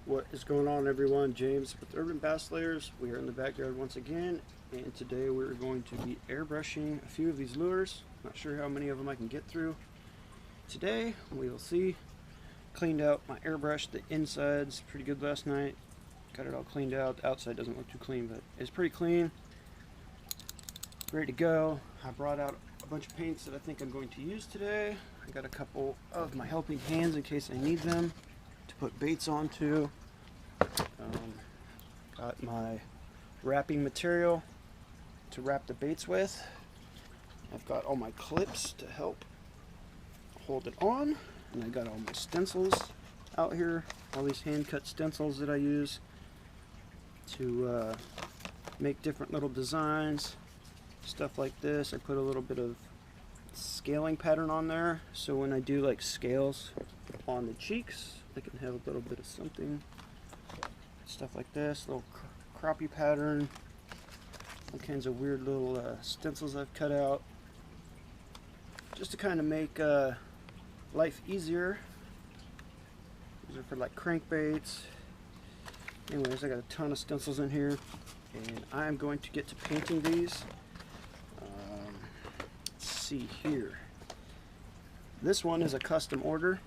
What is going on, everyone? James with Urban Bass Layers. We are in the backyard once again, and today we're going to be airbrushing a few of these lures. Not sure how many of them I can get through today. We will see. Cleaned out my airbrush. The inside's pretty good last night. Got it all cleaned out. The outside doesn't look too clean, but it's pretty clean. Ready to go. I brought out a bunch of paints that I think I'm going to use today. I got a couple of my helping hands in case I need them to put baits onto. Got my wrapping material to wrap the baits with. I've got all my clips to help hold it on, and I got all my stencils out here, all these hand cut stencils that I use to make different little designs, stuff like this. I put a little bit of scaling pattern on there, so when I do like scales on the cheeks, I can have a little bit of something, stuff like this, little crappie pattern, all kinds of weird little stencils I've cut out, just to kind of make life easier. These are for like crankbaits. Anyways, I got a ton of stencils in here, and I'm going to get to painting these. Let's see here. This one is a custom order,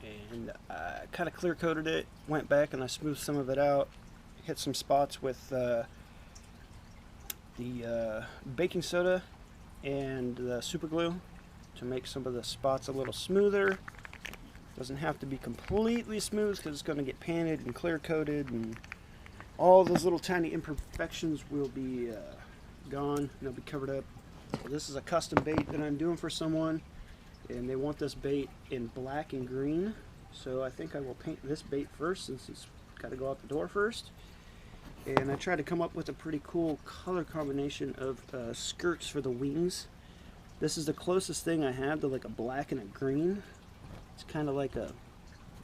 and I kind of clear coated it, went back and I smoothed some of it out, hit some spots with the baking soda and the super glue to make some of the spots a little smoother. Doesn't have to be completely smooth because it's going to get painted and clear coated, and all those little tiny imperfections will be gone and they'll be covered up. So this is a custom bait that I'm doing for someone, and they want this bait in black and green, so I think I will paint this bait first since he's got to go out the door first. And I tried to come up with a pretty cool color combination of skirts for the wings. This is the closest thing I have to like a black and a green. It's kind of like a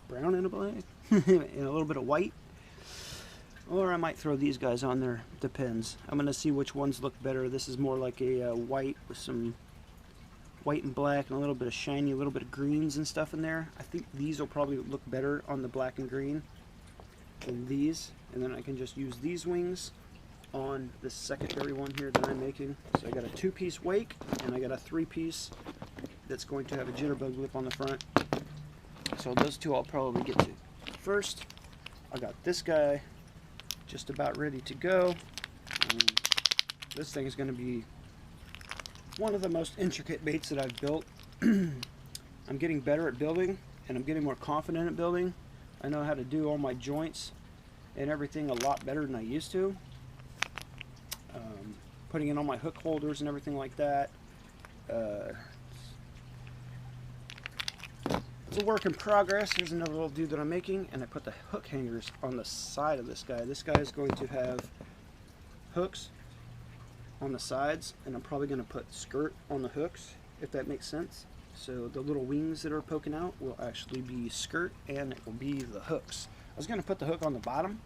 brown and a black and a little bit of white. Or I might throw these guys on there, depends. I'm going to see which ones look better. This is more like a white with some white and black and a little bit of shiny, a little bit of greens and stuff in there. I think these will probably look better on the black and green than these. And then I can just use these wings on this secondary one here that I'm making. So I got a 2-piece wake, and I got a 3-piece that's going to have a jitterbug lip on the front. So those two I'll probably get to first. I got this guy just about ready to go. This thing is going to be one of the most intricate baits that I've built. I'm getting better at building, and I'm getting more confident at building. I know how to do all my joints and everything a lot better than I used to. Putting in all my hook holders and everything like that. It's a work in progress. Here's another little dude that I'm making, and I put the hook hangers on the side of this guy. This guy is going to have hooks on the sides, and I'm probably going to put skirt on the hooks, if that makes sense. So the little wings that are poking out will actually be skirt, and it will be the hooks. I was going to put the hook on the bottom,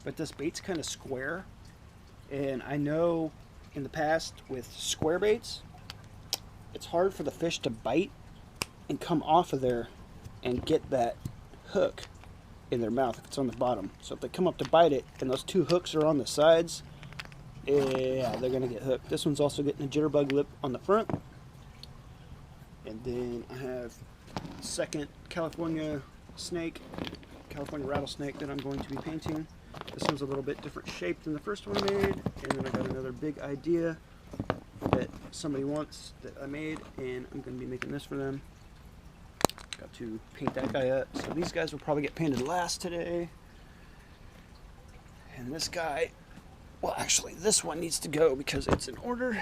but this bait's kind of square, and I know in the past with square baits, it's hard for the fish to bite and come off of there and get that hook in their mouth if it's on the bottom. So if they come up to bite it and those two hooks are on the sides, yeah, they're gonna get hooked. This one's also getting a jitterbug lip on the front. And then I have second California rattlesnake that I'm going to be painting. This one's a little bit different shape than the first one I made. And then I got another big idea that somebody wants that I made, and I'm going to be making this for them. Got to paint that guy up. So these guys will probably get painted last today. And this guy, well, actually this one needs to go because it's in order.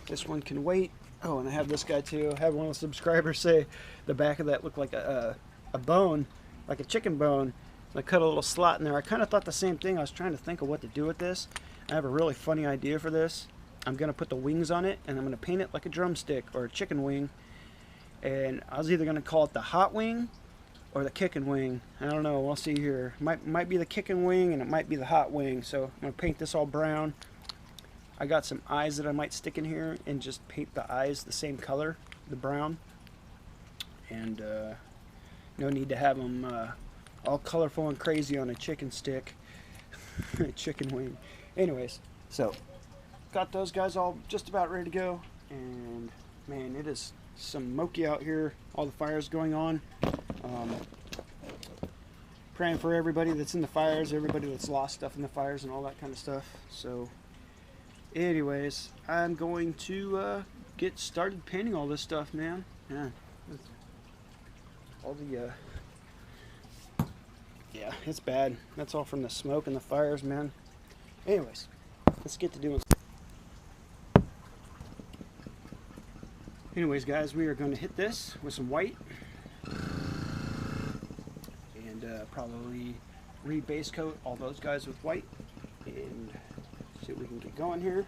This one can wait. Oh, and I have this guy too. I had one of the subscribers say the back of that looked like a bone, like a chicken bone. So I cut a little slot in there. I kind of thought the same thing. I was trying to think of what to do with this. I have a really funny idea for this. I'm going to put the wings on it, and I'm going to paint it like a drumstick or a chicken wing. And I was either going to call it the hot wing or the kicking wing. I don't know. We'll see here. Might be the kicking wing, and it might be the hot wing. So I'm going to paint this all brown. I got some eyes that I might stick in here and just paint the eyes the same color, the brown. And No need to have them all colorful and crazy on a chicken stick. Chicken wing. Anyways, so got those guys all just about ready to go, and man, it is smoky out here. All the fires going on. Praying for everybody that's in the fires, everybody that's lost stuff in the fires and all that kind of stuff. So anyways, I'm going to get started painting all this stuff, man. Yeah, all the yeah, it's bad. That's all from the smoke and the fires, man. Anyways, let's get to doing. Anyways, guys, we are going to hit this with some white and probably re-base coat all those guys with white and see what we can get going here.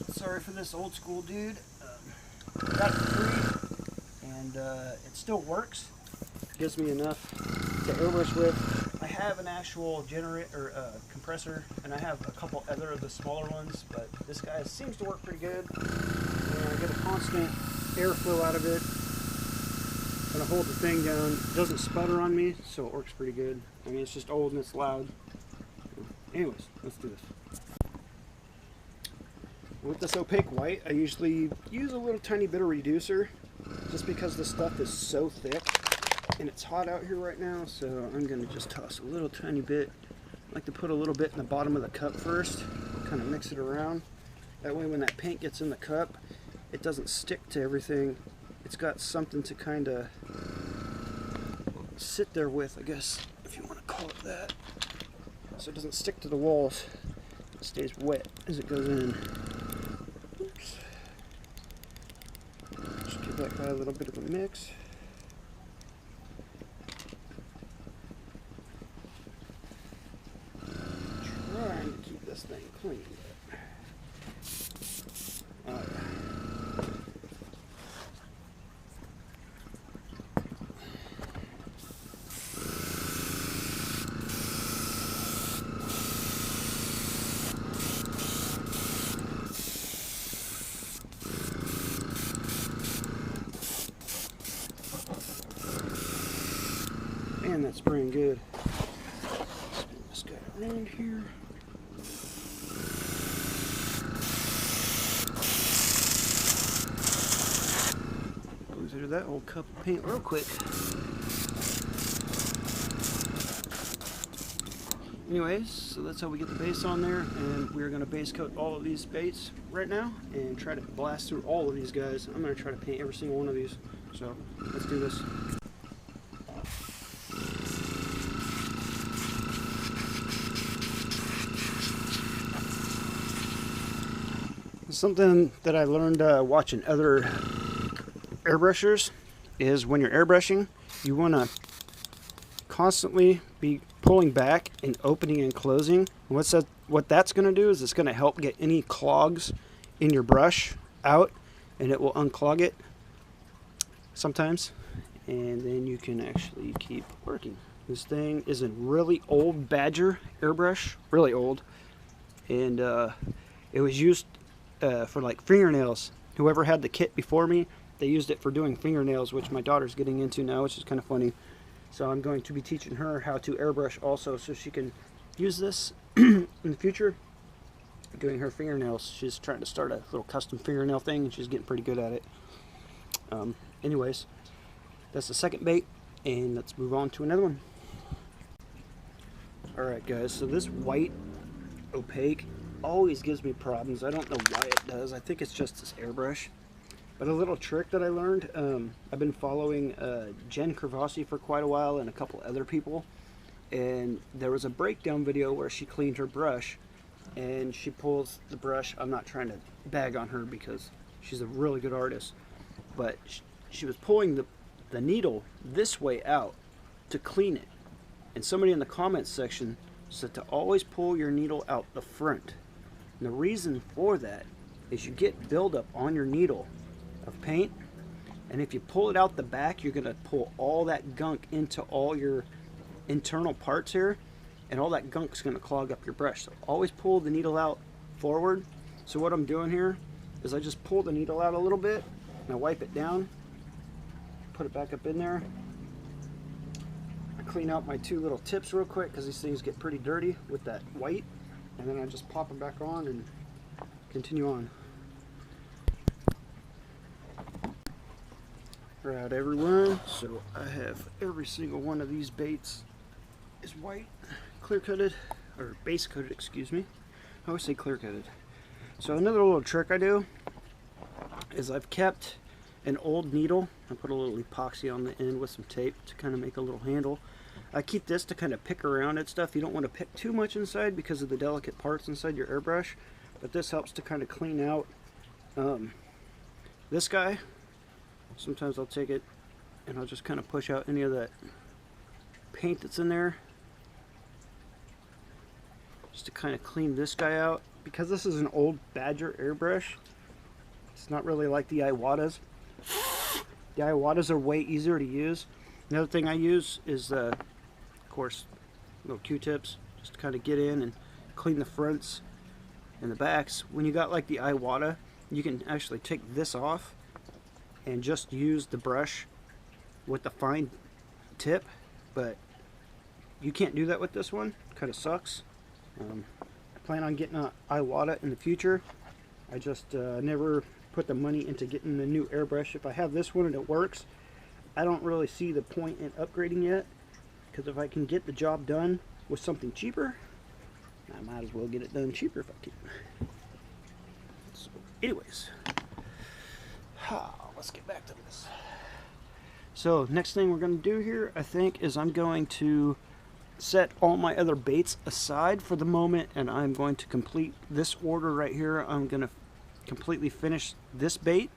Sorry for this old school dude. Got it for free, and it still works. Gives me enough to airbrush with. I have an actual generator or compressor, and I have a couple other of the smaller ones, but this guy seems to work pretty good. And I get a constant airflow out of it. Gonna hold the thing down. It doesn't sputter on me, so it works pretty good. I mean, it's just old and it's loud. Anyways, let's do this. With this opaque white, I usually use a little tiny bit of reducer, just because the stuff is so thick. And it's hot out here right now, so I'm going to just toss a little tiny bit. I like to put a little bit in the bottom of the cup first, kind of mix it around. That way when that paint gets in the cup, it doesn't stick to everything. It's got something to kind of sit there with, I guess, if you want to call it that. So it doesn't stick to the walls. It stays wet as it goes in. Oops. Just give that guy a little bit of a mix. Trying to keep this thing clean. Man, that's spraying good. Spin this guy around here. Go through that old cup of paint real quick. Anyways, so that's how we get the base on there, and we're going to base coat all of these baits right now and try to blast through all of these guys. I'm going to try to paint every single one of these. So let's do this. Something that I learned watching other airbrushers is when you're airbrushing, you want to constantly be pulling back and opening and closing. And what that's going to do is it's going to help get any clogs in your brush out, and it will unclog it sometimes, and then you can actually keep working. This thing is a really old Badger airbrush, really old, and it was used for like fingernails. Whoever had the kit before me, they used it for doing fingernails, which my daughter's getting into now, which is kind of funny. So I'm going to be teaching her how to airbrush also, so she can use this in the future doing her fingernails. She's trying to start a little custom fingernail thing, and she's getting pretty good at it. Anyways, that's the second bait, and let's move on to another one. Alright guys, so this white opaque always gives me problems. I don't know why it does. I think it's just this airbrush. But a little trick that I learned, I've been following Jen Kravasi for quite a while and a couple other people, and there was a breakdown video where she cleaned her brush, and she pulls the brush. I'm not trying to bag on her because she's a really good artist, but she was pulling the needle this way out to clean it, and somebody in the comments section said to always pull your needle out the front. And the reason for that is you get buildup on your needle of paint, and if you pull it out the back, you're going to pull all that gunk into all your internal parts here, and all that gunk's going to clog up your brush. So always pull the needle out forward. So what I'm doing here is I just pull the needle out a little bit, and I wipe it down, put it back up in there, clean out my two little tips real quick because these things get pretty dirty with that white, and then I just pop them back on and continue on. Right, everyone, so I have every single one of these baits is white, clear coated, or base coated, excuse me. I always say clear coated. So another little trick I do is I've kept an old needle. I put a little epoxy on the end with some tape to kind of make a little handle. I keep this to kind of pick around at stuff. You don't want to pick too much inside because of the delicate parts inside your airbrush, but this helps to kind of clean out this guy. Sometimes I'll take it and I'll just kind of push out any of that paint that's in there just to kind of clean this guy out. Because this is an old Badger airbrush, it's not really like the Iwatas. The Iwatas are way easier to use. Another thing I use is, of course, little Q-tips just to kind of get in and clean the fronts and the backs. When you got like the Iwata, you can actually take this off and just use the brush with the fine tip, but you can't do that with this one. Kind of sucks. I plan on getting an Iwata in the future. I just never put the money into getting the new airbrush. If I have this one and it works, I don't really see the point in upgrading yet, because if I can get the job done with something cheaper, I might as well get it done cheaper if I can. So anyways, let's get back to this. So next thing we're going to do here, I think, is I'm going to set all my other baits aside for the moment, and I'm going to complete this order right here. I'm going to completely finish this bait,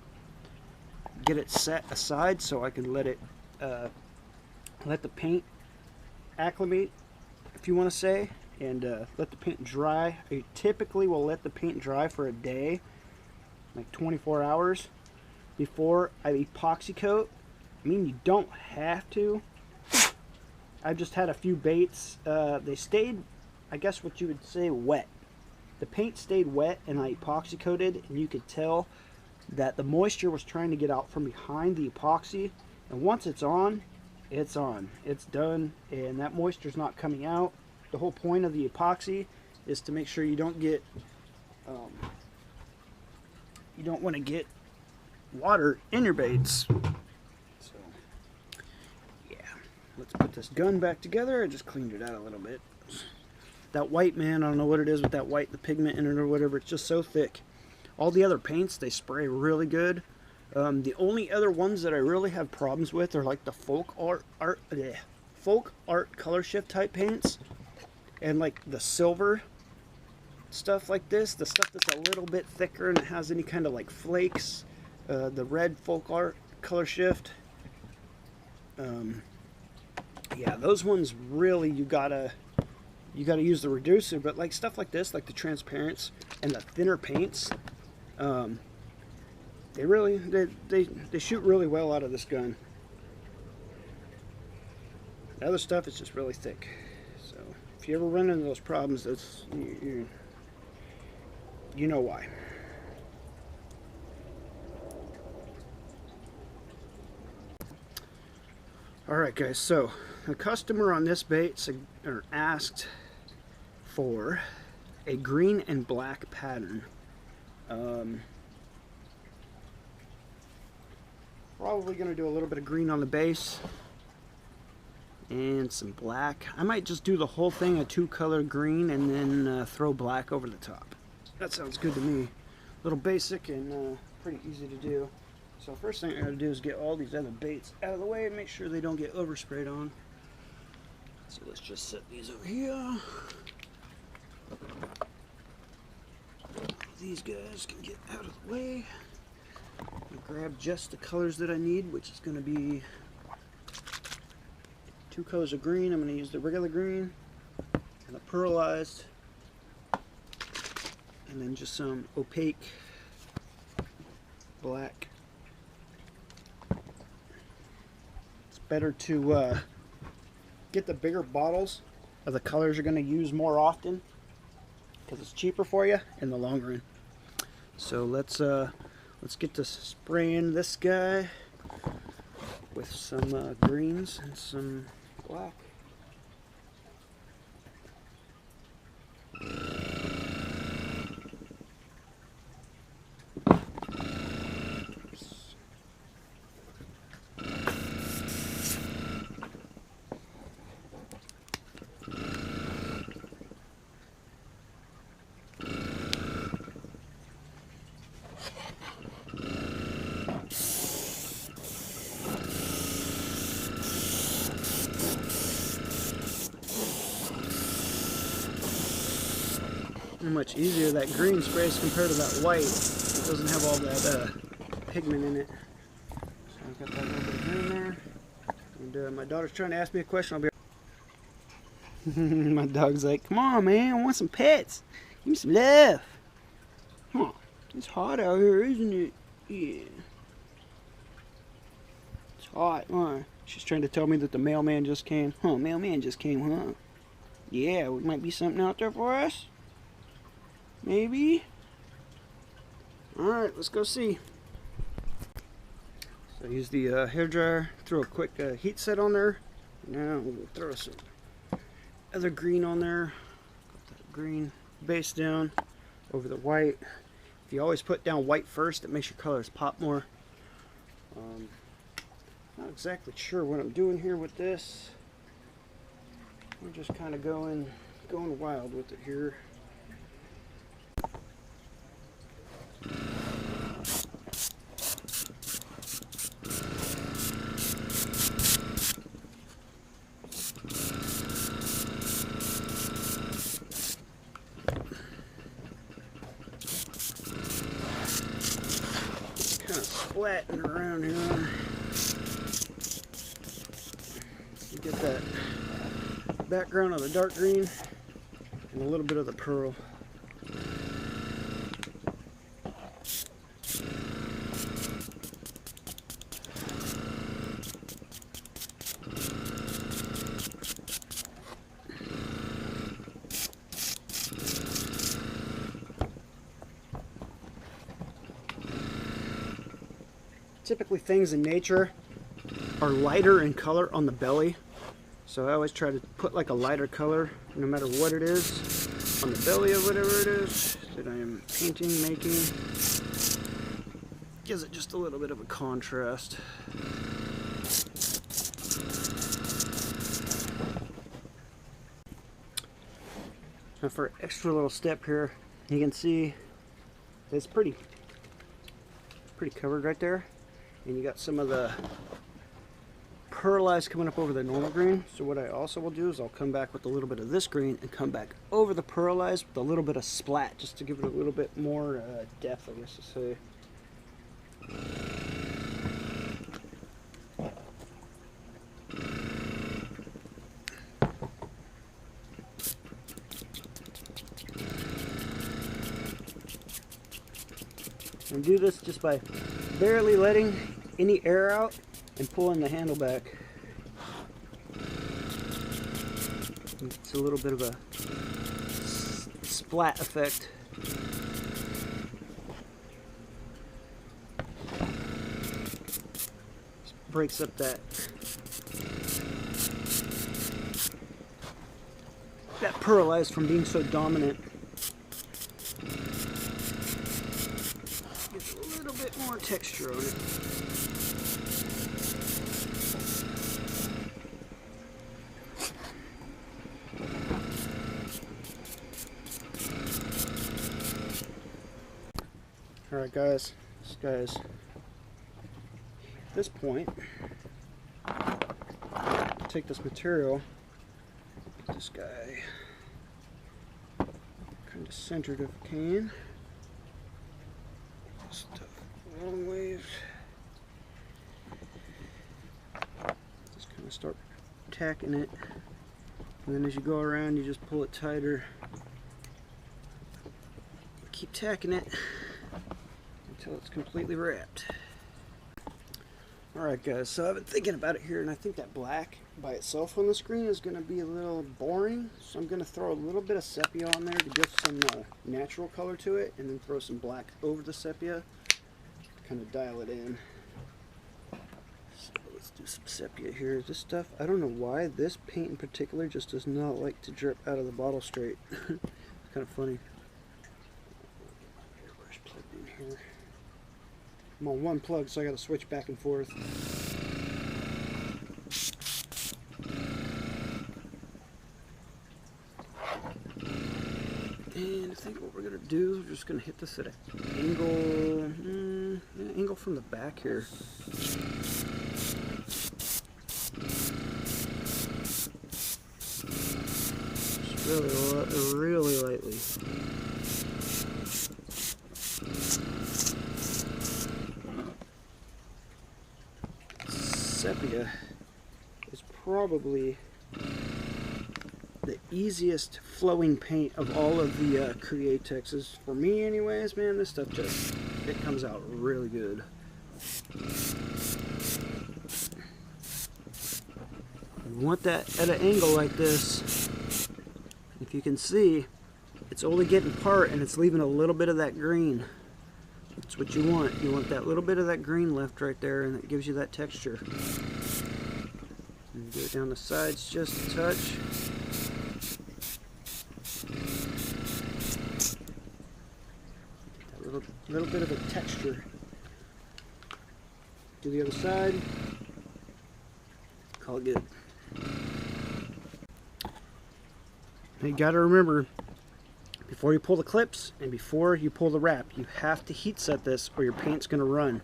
get it set aside so I can let it let the paint acclimate, if you want to say, and let the paint dry. I typically will let the paint dry for a day, like 24 hours before I epoxy coat. I mean, you don't have to. I've just had a few baits. They stayed, I guess what you would say, wet. The paint stayed wet and I epoxy coated, and you could tell that the moisture was trying to get out from behind the epoxy. And once it's on, it's on. It's done, and that moisture's not coming out. The whole point of the epoxy is to make sure you don't get, you don't want to get water in your baits. So yeah, let's put this gun back together. I just cleaned it out a little bit. That white, man, I don't know what it is with that white, the pigment in it or whatever, it's just so thick. All the other paints, they spray really good. The only other ones that I really have problems with are like the folk art color shift type paints, and like the silver stuff like this, the stuff that's a little bit thicker and it has any kind of like flakes. The red folk art color shift, yeah, those ones really you gotta use the reducer. But like stuff like this, like the transparents and the thinner paints, they really they shoot really well out of this gun. The other stuff is just really thick. So if you ever run into those problems, that's you know why. Alright guys, so the customer on this bait asked for a green and black pattern. Probably going to do a little bit of green on the base and some black. I might just do the whole thing a two-color green and then throw black over the top. That sounds good to me. A little basic and pretty easy to do. So first thing I gotta do is get all these other baits out of the way and make sure they don't get oversprayed on. So let's just set these over here. These guys can get out of the way. I'll grab just the colors that I need, which is gonna be 2 colors of green. I'm gonna use the regular green and the pearlized, and then just some opaque black. Better to get the bigger bottles of the colors you're going to use more often, because it's cheaper for you in the long run. So let's get to spraying this guy with some greens and some black. Much easier that green sprays compared to that white. It doesn't have all that pigment in it. So I've got that little bit of green there. And my daughter's trying to ask me a question. I'll be my dog's like, come on, man, I want some pets. Give me some love. Come on. It's hot out here, isn't it? Yeah. It's hot, huh? She's trying to tell me that the mailman just came. Huh, mailman just came, huh? Yeah, it might be something out there for us. Maybe. Alright, let's go see. So I use the hair dryer, throw a quick heat set on there. Now we'll throw some other green on there. Put that green base down over the white. If you always put down white first, it makes your colors pop more. Not exactly sure what I'm doing here with this. I'm just kind of going wild with it here. Kind of splatting around here. You get that background of the dark green and a little bit of the pearl. Typically things in nature are lighter in color on the belly, so I always try to put like a lighter color no matter what it is on the belly of whatever it is that I am painting, making. Gives it just a little bit of a contrast. Now for an extra little step here, you can see it's pretty covered right there. And you got some of the pearlized coming up over the normal green. So what I also will do is I'll come back with a little bit of this green and come back over the pearlized with a little bit of splat, just to give it a little bit more depth, I guess to say. And do this just by barely letting any air out and pulling the handle back. It's a little bit of a splat effect. Just breaks up that pearlized from being so dominant. Gives a little bit more texture on it. Alright guys, at this point, take this material, get this guy kind of centered if I can, stuff long ways, just kind of start tacking it, and then as you go around you just pull it tighter, keep tacking it until it's completely wrapped. Alright guys, so I've been thinking about it here, and I think that black by itself on the screen is going to be a little boring, so I'm going to throw a little bit of sepia on there to give some natural color to it, and then throw some black over the sepia to kind of dial it in. So let's do some sepia here. This stuff, I don't know why, this paint in particular just does not like to drip out of the bottle straight. kind of funny. Airbrush plugged in here. I'm on one plug, so I got to switch back and forth. And I think what we're gonna do is we're just gonna hit this at an angle, angle from the back here. Just really lightly. Sepia is probably the easiest flowing paint of all of the Createxes. For me anyways, man, this stuff just, it comes out really good. You want that at an angle like this. If you can see, it's only getting part and it's leaving a little bit of that green. That's what you want. You want that little bit of that green left right there, and it gives you that texture. And do it down the sides just a touch. That little bit of a texture. Do the other side. Call it good. Now you gotta remember, before you pull the clips and before you pull the wrap, you have to heat set this or your paint's gonna run.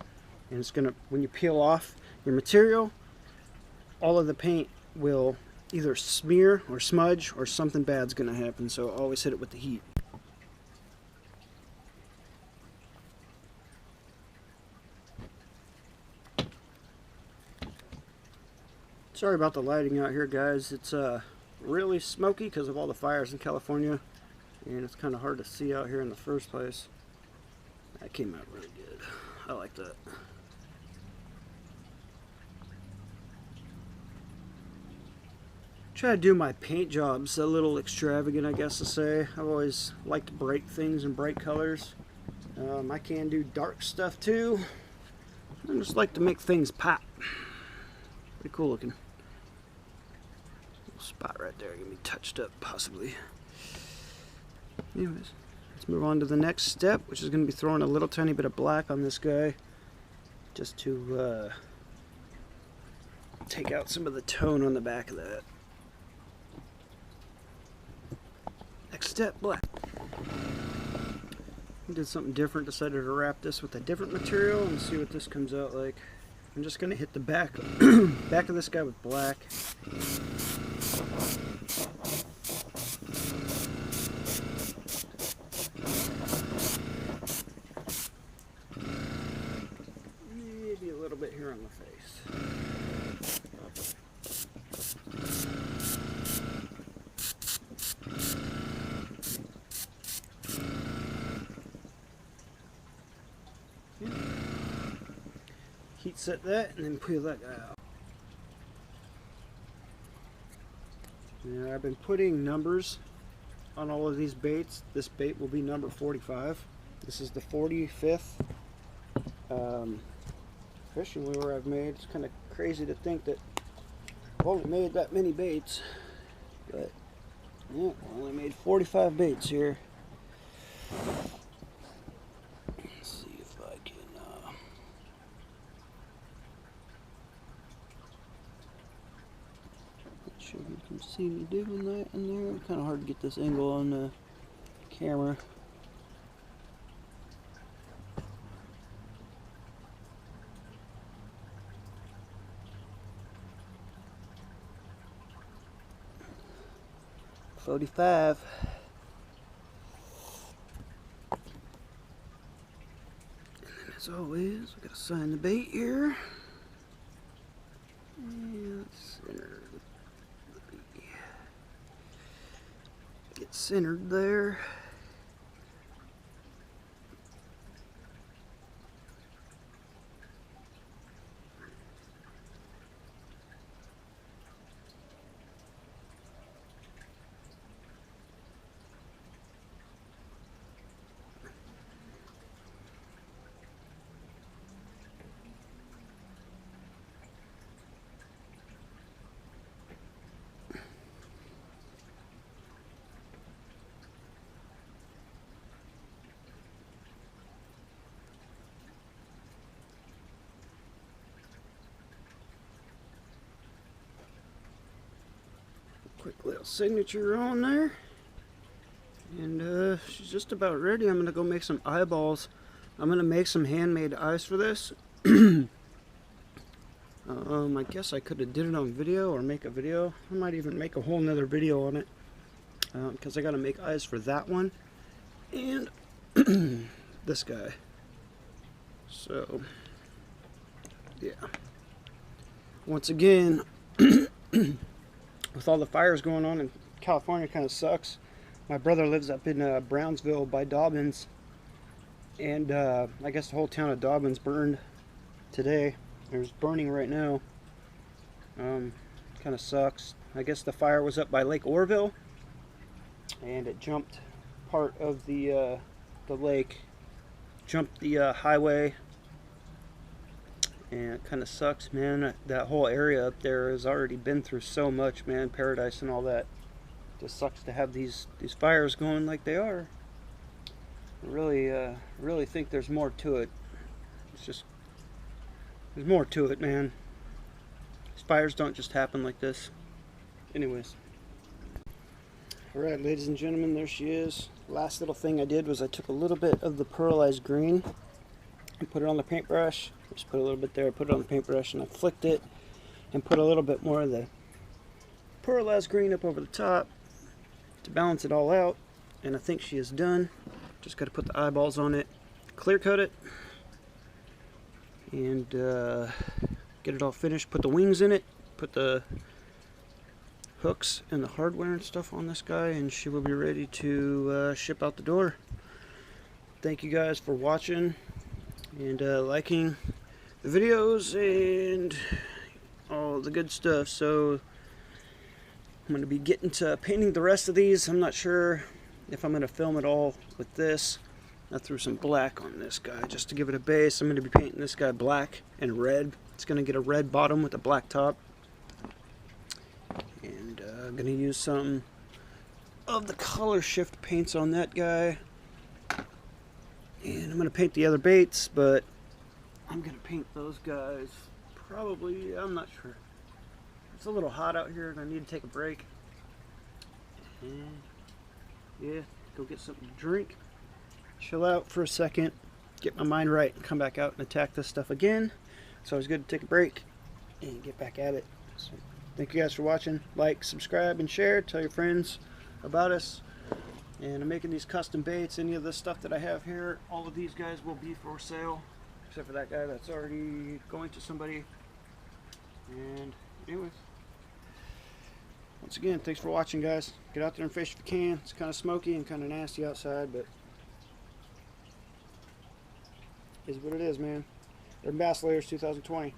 And it's gonna, when you peel off your material, all of the paint will either smear or smudge or something bad's gonna happen. So always hit it with the heat. Sorry about the lighting out here, guys. It's really smoky because of all the fires in California, and it's kind of hard to see out here in the first place. That came out really good. I like that. Try to do my paint jobs a little extravagant, I guess to say. I've always liked bright things and bright colors. I can do dark stuff too. I just like to make things pop. Pretty cool looking. Little spot right there, gonna be touched up possibly. Anyways, let's move on to the next step, which is going to be throwing a little tiny bit of black on this guy, just to take out some of the tone on the back of that. Next step, black. I did something different, decided to wrap this with a different material and see what this comes out like. I'm just going to hit the back, back of this guy with black. Maybe a little bit here on the face. Heat set that and then peel that guy out. Now I've been putting numbers on all of these baits. This bait will be number 45. This is the 45th fishing lure I've made. It's kind of crazy to think that I've only made that many baits, but yeah, I only made 45 baits here. Let's see if I can not sure if you can see me doing that in there. It's kind of hard to get this angle on the camera. $45. And then as always, we gotta sign the bait here. And let's center the bait. Get centered there. Quick little signature on there. And she's just about ready. I'm gonna go make some eyeballs. I'm gonna make some handmade eyes for this. I guess I could have did it on video or make a video. I might even make a whole nother video on it. Because I gotta make eyes for that one. And this guy. So, yeah. Once again, with all the fires going on in California, kind of sucks. My brother lives up in Brownsville by Dobbins, and I guess the whole town of Dobbins burned today. There's burning right now. Kind of sucks. I guess the fire was up by Lake Orville, and it jumped part of the lake, jumped the highway, and it kind of sucks, man. That whole area up there has already been through so much, man. Paradise and all that. Just sucks to have these fires going like they are. I really think there's more to it. It's just, there's more to it, man. These fires don't just happen like this. Anyways. Alright, ladies and gentlemen, there she is. Last little thing I did was I took a little bit of the pearlized green and put it on the paintbrush. Just put a little bit there, put it on the paintbrush, and I flicked it and put a little bit more of the pearlized green up over the top to balance it all out. And I think she is done. Just got to put the eyeballs on it, clear coat it, and get it all finished. Put the wings in it, put the hooks and the hardware and stuff on this guy, and she will be ready to ship out the door. Thank you guys for watching and liking the videos and all the good stuff. So I'm going to be getting to painting the rest of these. I'm not sure if I'm going to film it all with this. I threw some black on this guy just to give it a base. I'm going to be painting this guy black and red. It's going to get a red bottom with a black top. And I'm going to use some of the color shift paints on that guy. And I'm going to paint the other baits, but I'm going to paint those guys probably, I'm not sure. It's a little hot out here and I need to take a break. And yeah, go get something to drink, chill out for a second, get my mind right, and come back out and attack this stuff again. So it's good to take a break and get back at it. So thank you guys for watching. Like, subscribe, and share. Tell your friends about us. And I'm making these custom baits. Any of the stuff that I have here, all of these guys will be for sale, except for that guy that's already going to somebody. And anyways, once again, thanks for watching, guys. Get out there and fish if you can. It's kind of smoky and kind of nasty outside, but it is what it is, man. Airbrushed Lures 2020.